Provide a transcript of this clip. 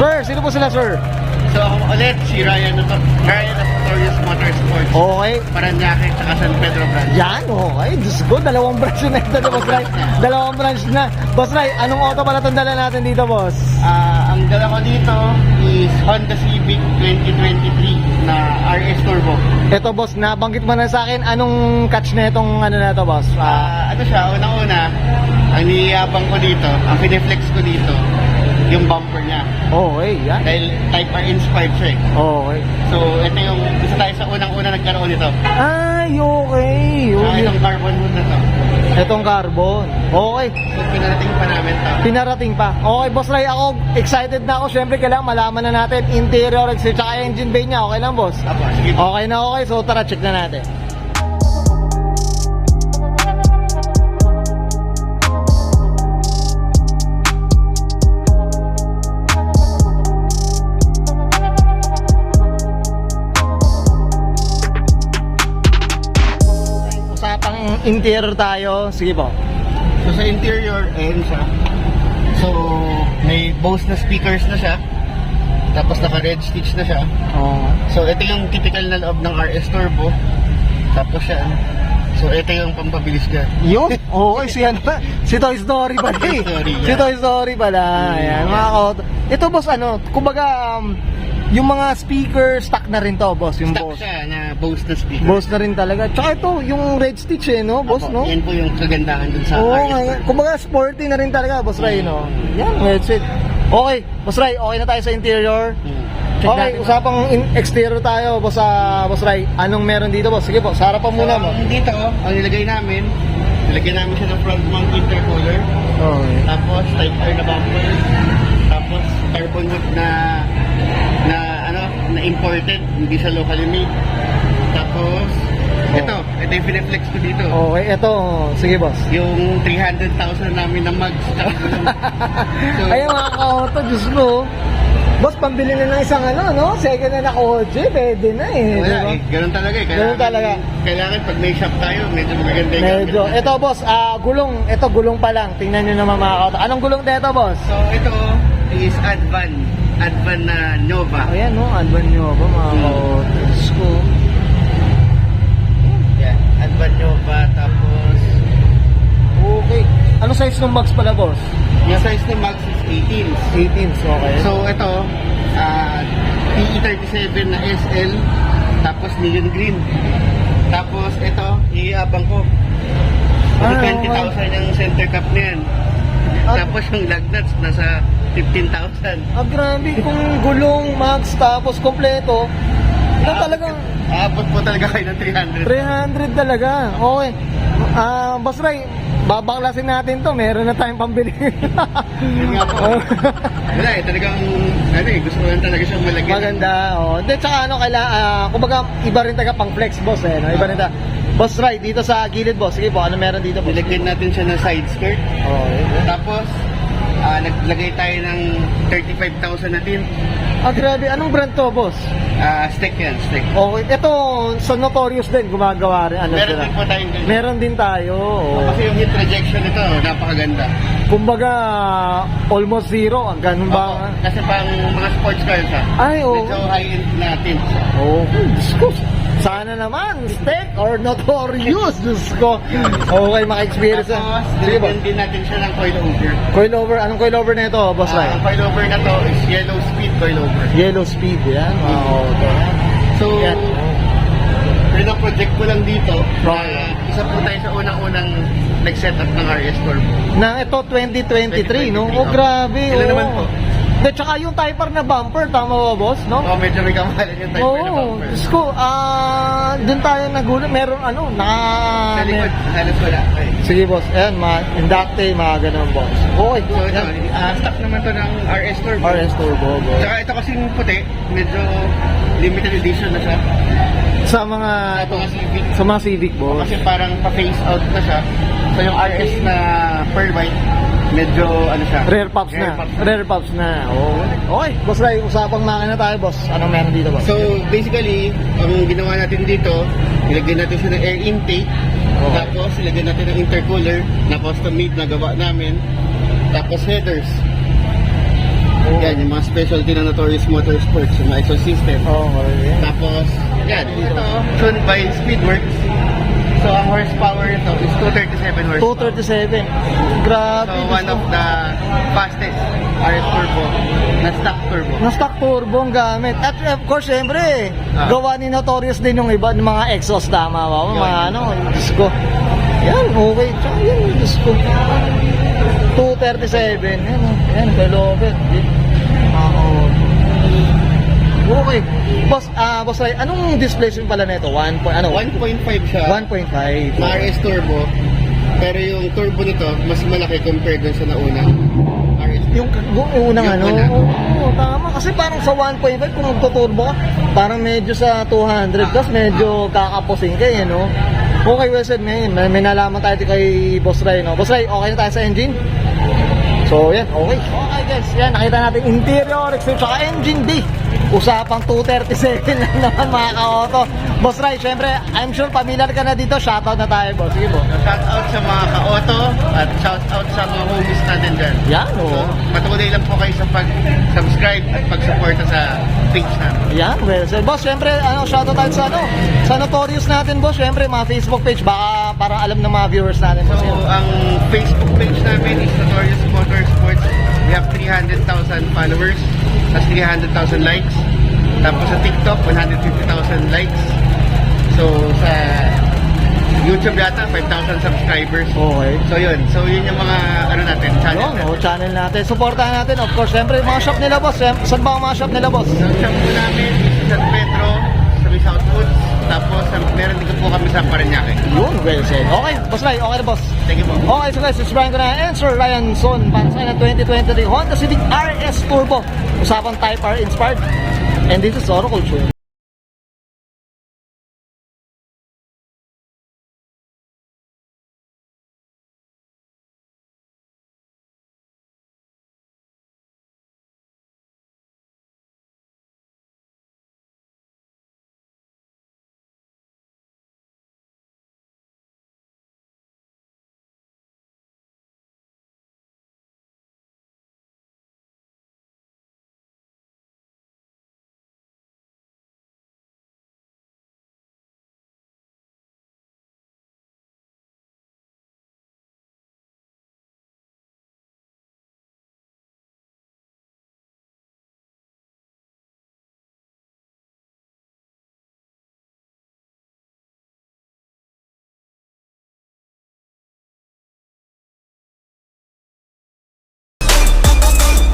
Sir, sino po sila, sir? So ako ulit, si Ryan of Notorious Motorsports. Okay. Paranaque at San Pedro branch. Yan, okay. Diyos ko, dalawang branch na ito, Boss Ray. Dalawang branch na. Boss Ray, anong auto pala itong dala natin dito, boss? Ang dala ko dito is Honda Civic 2023 na RS Turbo. Ito, boss, nabanggit mo na sa akin, anong catch na itong ano na ito, boss? Ano siya, unang-una, ang niyabang ko dito, ang pineflex ko dito, yung bumper niya. Okay, yan. Dahil Type R inspired siya eh. Okay. So, ito yung isa tayo sa unang-una nagkaroon nito. Ay, okay. Itong carbon hood na to. Itong carbon. Okay. So, pinarating pa namin to. Pinarating pa. Okay, Boss Ray, ako excited na ako. Siyempre, kailangan malaman na natin interior exterior tsaka engine bay niya. Okay lang, boss? Apo, sige. Okay na, okay. So, tara, check na natin. Usapang interior tayo. Sige po. So sa interior, ayan siya. So may Bose na speakers na siya. Tapos naka red stitch na siya. Oh. So ito yung typical na loob ng RS Turbo. Tapos yan. So ito yung pampabilis niya. Yun? Okay, si Toy Story pala eh. Toy Story, yeah. Si Toy Story pala. Ayan, mga kauto. Ito, boss, ano, kumbaga, yung mga speaker, stock na rin to, boss, yung Stock boss. siya na Bose na speaker. Boss na rin talaga. Tsaka ito, yung red stitch eh, no, boss, Apo, no? yan po yung kagandahan dun sa Oo, RS nga, Turbo. kumbaga, sporty na rin talaga, boss Ray, no? Yan, red stitch. Okay, boss Ray, okay na tayo sa interior. Check Okay, natin. usapang exterior tayo, boss, boss Ray. Anong meron dito, boss? Sige po, sa harapan muna mo. So, dito, ang nilagay namin siya ng front mount intercooler. Okay. Tapos Type R na bumper. Tapos carbon hood na imported, hindi siya locally made. Tapos ito yung pineflex ko dito. Okay, ito, sige, boss. Yung 300,000 namin na mags. So, Ayun, mga ka-auto, Diyos ko. Boss, pambili na ng isang ano, no? Second na na-audio, pwede na eh. wala Diba? eh, ganun talaga eh. Ganun talaga. Kailangan pag may shop tayo, medyo maganda yung Medyo. gamit. Ito, boss, gulong. Ito, gulong pa lang. Tingnan nyo naman, mga ka-auto. Anong gulong dito, boss? So ito is Advan na Nova. Ayan, no? Advan nyo ba, mga ka-auto? Diyos ko. Yan, Advan Nova. Tapos Okay. Anong size ng box pala, boss? yung size ni Max is 18. 18, okay. So ito, PE37 na SL, tapos neon green. Tapos ito, iabang ko. Ah, 20,000 yung center cap na yan. Ah. Tapos yung lug nuts, nasa 15,000. Grabe, kung gulong, max, tapos kompleto. Ito talagang Aabot po talaga kayo ng 300. 300 talaga. Okay. Boss Ray, babaklasin natin to. Meron na tayong pambili. Yun nga po. Wala eh, talagang, gusto ko lang talaga siyang malagyan. Maganda. Oh. Hindi, tsaka kumbaga, iba rin taga pang flex, boss eh. No? Iba rin taga. Boss Ray, dito sa gilid, boss. Sige po, ano meron dito, boss? Nilagyan natin siya ng side skirt. Oh, Tapos, naglagay tayo ng 35,000 na din. grabe. Anong brand to, boss? Stick yan, stick. Okay. Ito, sa Notorious din, gumagawa rin. Ano Meron sila? din po tayong ganyan. Meron din tayo. Oh. Kasi yung heat rejection nito, napakaganda. Kumbaga, almost zero. Ganun Opo, ba? kasi pang mga sports cars ha. Ay, oh. Medyo high-end natin. Oh, Diyos ko. Sana naman, steak or Notorious, Diyos ko. Okay, maka-experience na. Tapos, Sige ba? dinigyan din natin siya ng coilover. Coilover, anong coilover na ito, boss Ray? Ang coilover na to is yellow speed coilover. Yellow speed, yan. Wow, So, yan. project ko lang dito. Right. Isa po tayo sa unang-unang nag-setup ng RS Turbo. Na ito, 2023, no? Oh, grabe. Ilan oh. naman po? De, tsaka yung Type R na bumper, tama ba, boss, no? Oh, medyo may kamahalan yung type na Oo, bumper. Diyos ko, doon tayo nagulat. Meron Sa likod, halos wala. Okay. Sige, boss. Ayan, mga inductive, mga ganun, boss. Okay, So ito, yan. stock naman to ng RS Turbo. RS Turbo, boss. Tsaka ito kasing puti, medyo limited edition na siya. Sa mga, Ito nga Civic. sa mga Civic, boss. Kasi parang pa-phase out na siya. So yung RS na pearl white, medyo ano siya. Rare Pops na. Rare Pops na. Oh. Okay, boss Ray, usapang makina tayo, boss. Anong meron dito, boss? So basically, ang ginawa natin dito, ilagyan natin siya ng air intake. Okay. Tapos ilagyan natin ng intercooler na custom made na gawa namin. Tapos headers. Oo. Yan, yung mga specialty ng Notorious Motorsports, yung mga exhaust system. Oo, okay. Tapos, yan, ito, tuned by Speedworks. So, ang horsepower nito is 237 horsepower. 237. Grabe. So, one of the fastest RS turbo na stock turbo. Na-stock turbo ang gamit. At of course, syempre, gawa ni Notorious din yung iba, ng mga exhaust, tama ba? Yun. Mga ano, Diyos ko. Yan, okay. Tsaka yan, Diyos ko. 237. Yan, beloved. Okay. Boss Ray, anong displacement pala nito? 1.5 siya. 1.5. RS turbo. Pero yung turbo nito, mas malaki compared dun sa nauna. RS. Yung unang Yung ano? una. Oo, tama. Kasi parang sa 1.5, kung magtuturbo ka, parang medyo sa 200 plus, medyo kakapusin ka, eh, no? Okay, Wilson, may nalaman tayo kay Boss Ray, no? Boss Ray, okay na tayo sa engine? So, yan, okay. Okay, guys, yan, nakita natin interior, exterior, saka engine D. Usapang 237 lang naman, mga ka-auto. Boss Ray, syempre, I'm sure familiar ka na dito. Shoutout na tayo, boss. Sige, boss. Shout out sa mga ka-auto at shout out sa mga homies natin dyan. Yan, So, oh. patuloy lang po kayo sa pag-subscribe at pag-suporta sa page natin. Yan, well, sir. Boss, syempre, shoutout tayo sa Notorious natin, boss. Syempre, mga Facebook page, baka para alam ng mga viewers natin, So, boss. Yan. ang Facebook page namin is Notorious Motorsports. We have 300,000 followers, plus 300,000 likes. Tapos sa TikTok, 150,000 likes. So, sa YouTube yata, 5,000 subscribers. Okay. So, yun yung mga, channel Yun, natin. channel natin. Supportahan natin, of course. Syempre, yung mga shop nila, boss. Saan ba ang mga shop nila, boss? So, shop po namin is sa San Pedro, sa may Southwoods. Tapos, meron din po kami sa Parañaque. Yun, well said. Okay, boss Ray, okay na, boss. Thank you po. Okay, so guys, it's Brian ko na and Sir Ryan Son para sa ng 2023 Honda Civic RS Turbo. Usapang Type R inspired. And this is Oro Culture.